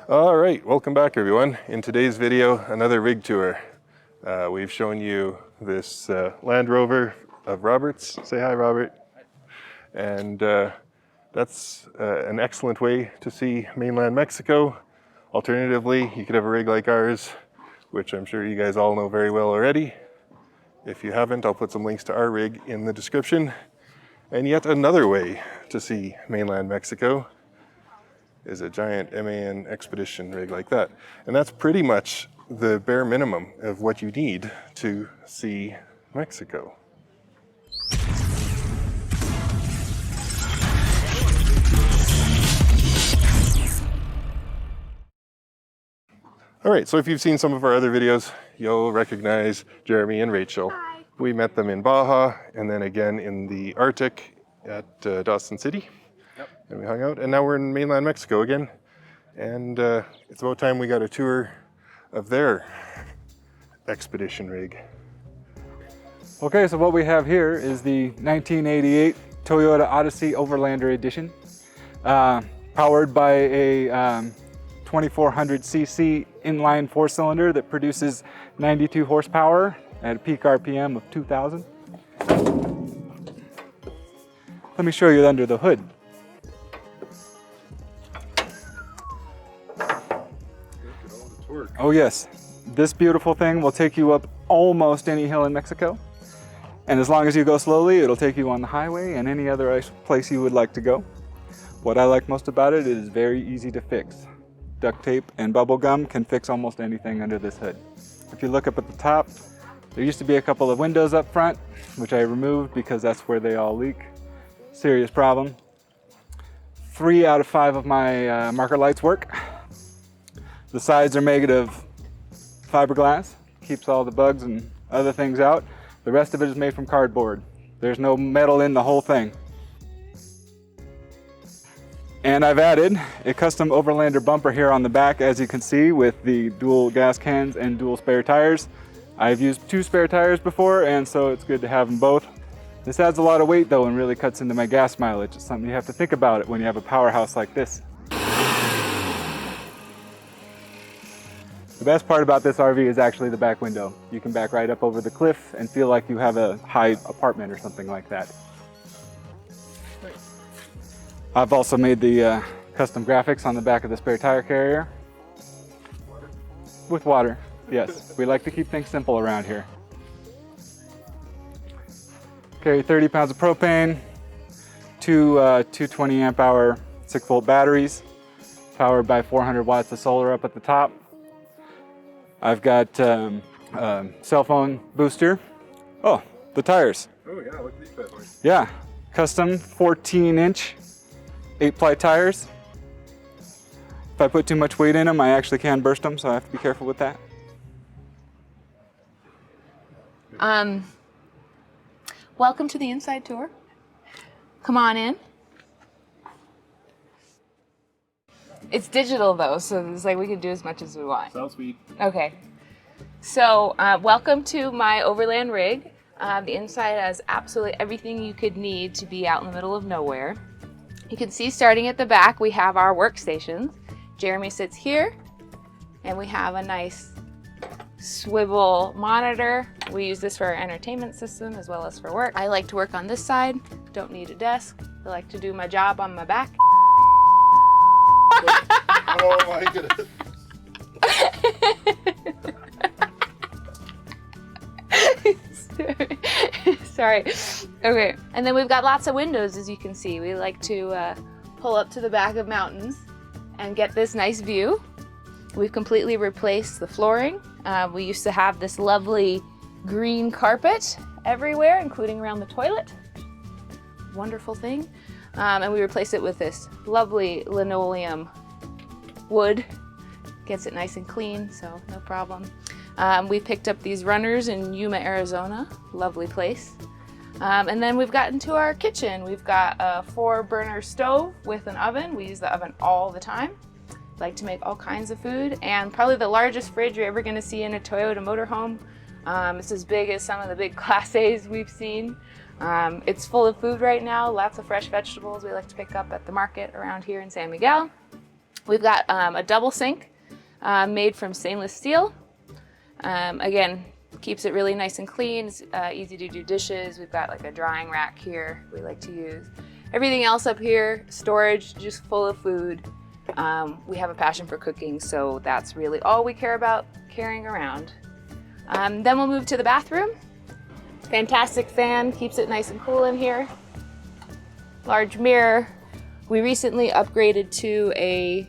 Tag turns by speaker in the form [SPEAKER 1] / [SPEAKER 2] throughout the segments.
[SPEAKER 1] All right, welcome back everyone. In today's video, another rig tour. We've shown you this Land Rover of Robert's. Say hi, Robert. And that's an excellent way to see mainland Mexico. Alternatively, you could have a rig like ours, which I'm sure you guys all know very well already. If you haven't, I'll put some links to our rig in the description. And yet another way to see mainland Mexico is a giant MAN expedition rig like that. And that's pretty much the bare minimum of what you need to see Mexico. All right, so if you've seen some of our other videos, you'll recognize Jeremy and Rachel.
[SPEAKER 2] Hi.
[SPEAKER 1] We met them in Baja and then again in the Arctic at Dawson City. Yep. And we hung out, and now we're in mainland Mexico again. And it's about time we got a tour of their expedition rig.
[SPEAKER 3] Okay, so what we have here is the 1988 Toyota Odyssey Overlander edition, powered by a 2400cc inline four-cylinder that produces 92 horsepower at a peak RPM of 2,000. Let me show you under the hood. Oh yes, this beautiful thing will take you up almost any hill in Mexico. And as long as you go slowly, it'll take you on the highway and any other place you would like to go. What I like most about it is very easy to fix. Duct tape and bubble gum can fix almost anything under this hood. If you look up at the top, there used to be a couple of windows up front, which I removed because that's where they all leak. Serious problem. 3 out of 5 of my marker lights work. The sides are made of fiberglass, keeps all the bugs and other things out. The rest of it is made from cardboard. There's no metal in the whole thing. And I've added a custom Overlander bumper here on the back, as you can see, with the dual gas cans and dual spare tires. I've used 2 spare tires before, and so it's good to have them both. This adds a lot of weight though and really cuts into my gas mileage. It's something you have to think about it when you have a powerhouse like this. The best part about this RV is actually the back window. You can back right up over the cliff and feel like you have a high apartment or something like that. I've also made the custom graphics on the back of the spare tire carrier. With water, yes. We like to keep things simple around here. Carry 30 pounds of propane, 2 220 amp hour 6-volt batteries, powered by 400 watts of solar up at the top. I've got cell phone booster. Oh, the tires.
[SPEAKER 1] Oh yeah, look at these bad boys.
[SPEAKER 3] Yeah, custom 14-inch 8-ply tires. If I put too much weight in them, I actually can burst them, so I have to be careful with that.
[SPEAKER 2] Welcome to the inside tour. Come on in. It's digital though, so it's like we can do as much as we want.
[SPEAKER 1] Sounds sweet.
[SPEAKER 2] Okay. So welcome to my overland rig. The inside has absolutely everything you could need to be out in the middle of nowhere. You can see starting at the back, we have our workstations. Jeremy sits here, and we have a nice swivel monitor. We use this for our entertainment system as well as for work. I like to work on this side, don't need a desk. I like to do my job on my back.
[SPEAKER 1] Oh my goodness.
[SPEAKER 2] Sorry. Okay. And then we've got lots of windows, as you can see. We like to pull up to the back of mountains and get this nice view. We've completely replaced the flooring. We used to have this lovely green carpet everywhere, including around the toilet. Wonderful thing. And we replaced it with this lovely linoleum wood. Gets it nice and clean, so no problem. We picked up these runners in Yuma, Arizona. Lovely place. And then we've gotten to our kitchen. We've got a 4-burner stove with an oven. We use the oven all the time. Like to make all kinds of food, and probably the largest fridge you're ever going to see in a Toyota motorhome. It's as big as some of the big Class A's we've seen. It's full of food right now, lots of fresh vegetables we like to pick up at the market around here in San Miguel. We've got a double sink made from stainless steel. Again, keeps it really nice and clean. It's easy to do dishes. We've got like a drying rack here we like to use. Everything else up here, storage, just full of food. We have a passion for cooking, so that's really all we care about carrying around. Then we'll move to the bathroom. Fantastic fan, keeps it nice and cool in here. Large mirror. We recently upgraded to a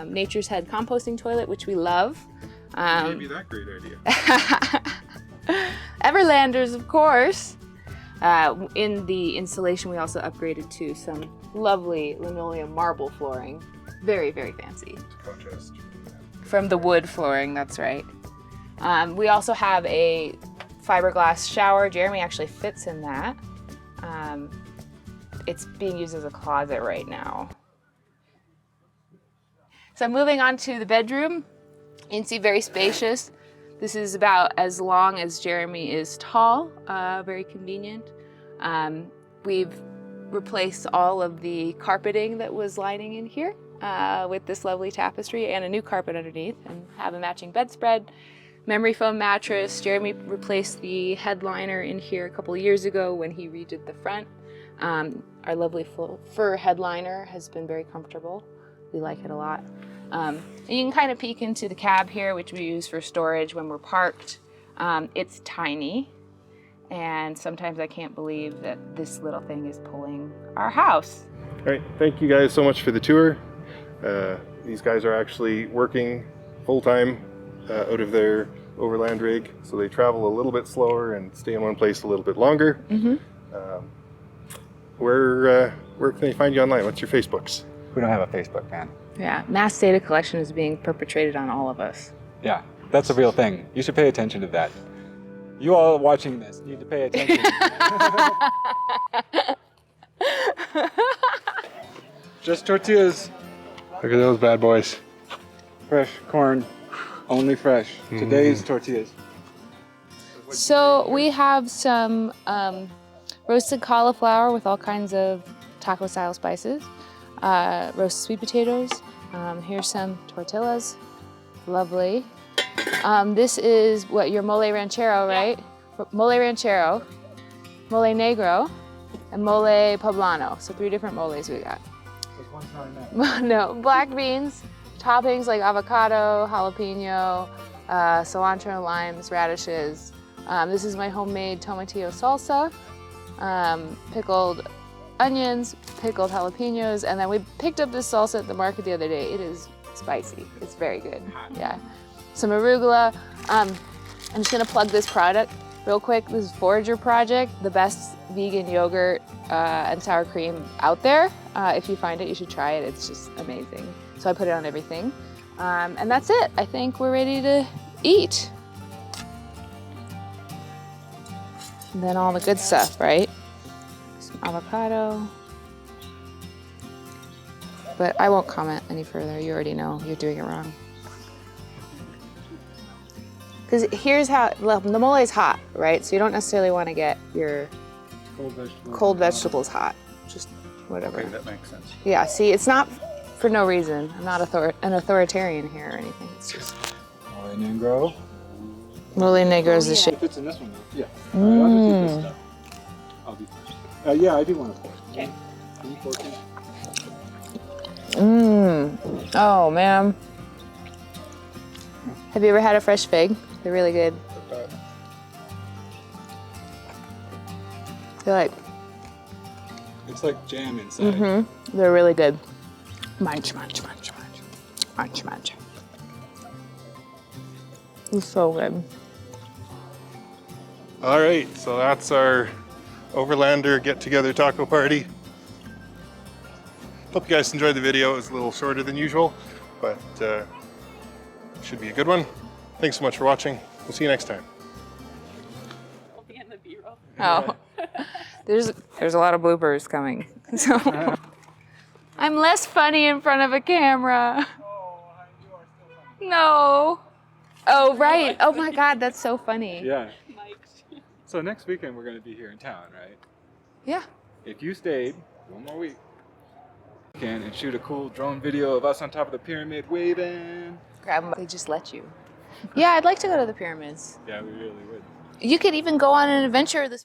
[SPEAKER 2] Nature's Head composting toilet, which we love.
[SPEAKER 1] Maybe that great idea.
[SPEAKER 2] Everlanders, of course. In the installation, we also upgraded to some lovely linoleum marble flooring. Very, very fancy.
[SPEAKER 1] Contrast.
[SPEAKER 2] From the wood flooring, that's right. We also have a fiberglass shower. Jeremy actually fits in that. It's being used as a closet right now. So moving on to the bedroom. You can see very spacious. This is about as long as Jeremy is tall, very convenient. We've replaced all of the carpeting that was lining in here with this lovely tapestry and a new carpet underneath, and have a matching bedspread, memory foam mattress. Jeremy replaced the headliner in here a couple of years ago when he redid the front. Our lovely fur headliner has been very comfortable. We like it a lot. And you can kind of peek into the cab here, which we use for storage when we're parked. It's tiny, and sometimes I can't believe that this little thing is pulling our house.
[SPEAKER 1] All right, thank you guys so much for the tour. These guys are actually working full-time out of their overland rig, so they travel a little bit slower and stay in one place a little bit longer.
[SPEAKER 2] Mm-hmm.
[SPEAKER 1] Where can they find you online? What's your Facebooks?
[SPEAKER 3] We don't have a Facebook, man.
[SPEAKER 2] Yeah, mass data collection is being perpetrated on all of us.
[SPEAKER 3] Yeah, that's a real thing. You should pay attention to that. You all watching this need to pay attention. Just tortillas.
[SPEAKER 1] Look at those bad boys.
[SPEAKER 3] Fresh corn, only fresh. Today's tortillas.
[SPEAKER 2] So we have some roasted cauliflower with all kinds of taco style spices, roasted sweet potatoes. Here's some tortillas, lovely. This is what, your mole ranchero, right? Yeah. Mole ranchero, mole negro, and mole poblano. So 3 different moles we got.
[SPEAKER 3] One's not enough.
[SPEAKER 2] No, black beans, toppings like avocado, jalapeno, cilantro, limes, radishes. This is my homemade tomatillo salsa, pickled onions, pickled jalapenos, and then we picked up this salsa at the market the other day. It is spicy. It's very good. Yeah. Some arugula. I'm just gonna plug this product real quick. This is Forager Project, the best vegan yogurt and sour cream out there. If you find it, you should try it. It's just amazing. So I put it on everything. And that's it. I think we're ready to eat. And then all the good stuff, right? Some avocado. But I won't comment any further. You already know you're doing it wrong. Because here's how, the mole is hot, right? So you don't necessarily want to get your cold vegetables hot. Just whatever.
[SPEAKER 3] Okay, that makes sense.
[SPEAKER 2] Yeah, see, it's not for no reason. I'm not an authoritarian here or anything. It's just...
[SPEAKER 3] Mole negro.
[SPEAKER 2] Mole negro is the shape.
[SPEAKER 3] If it's in this one, though. Yeah. I'll just eat this stuff. I'll be first. Yeah, I do want to fork.
[SPEAKER 2] Okay.
[SPEAKER 3] Can you fork it?
[SPEAKER 2] Oh, man. Have you ever had a fresh fig? They're really good. They're like...
[SPEAKER 3] It's like jam inside.
[SPEAKER 2] Mm-hmm. They're really good. Munch, munch, munch, munch. Munch, munch. It's so good.
[SPEAKER 1] All right, so that's our Overlander get-together taco party. Hope you guys enjoyed the video. It was a little shorter than usual, but should be a good one. Thanks so much for watching. We'll see you next time.
[SPEAKER 2] Oh, there's a lot of bloopers coming. So I'm less funny in front of a camera. No. Oh, right. Oh my God, that's so funny.
[SPEAKER 3] Yeah. So next weekend we're going to be here in town, right?
[SPEAKER 2] Yeah.
[SPEAKER 3] If you stayed 1 more week. and shoot a cool drone video of us on top of the pyramid waving.
[SPEAKER 2] Grab them. They just let you. Yeah, I'd like to go to the pyramids.
[SPEAKER 3] Yeah, we really would.
[SPEAKER 2] You could even go on an adventure this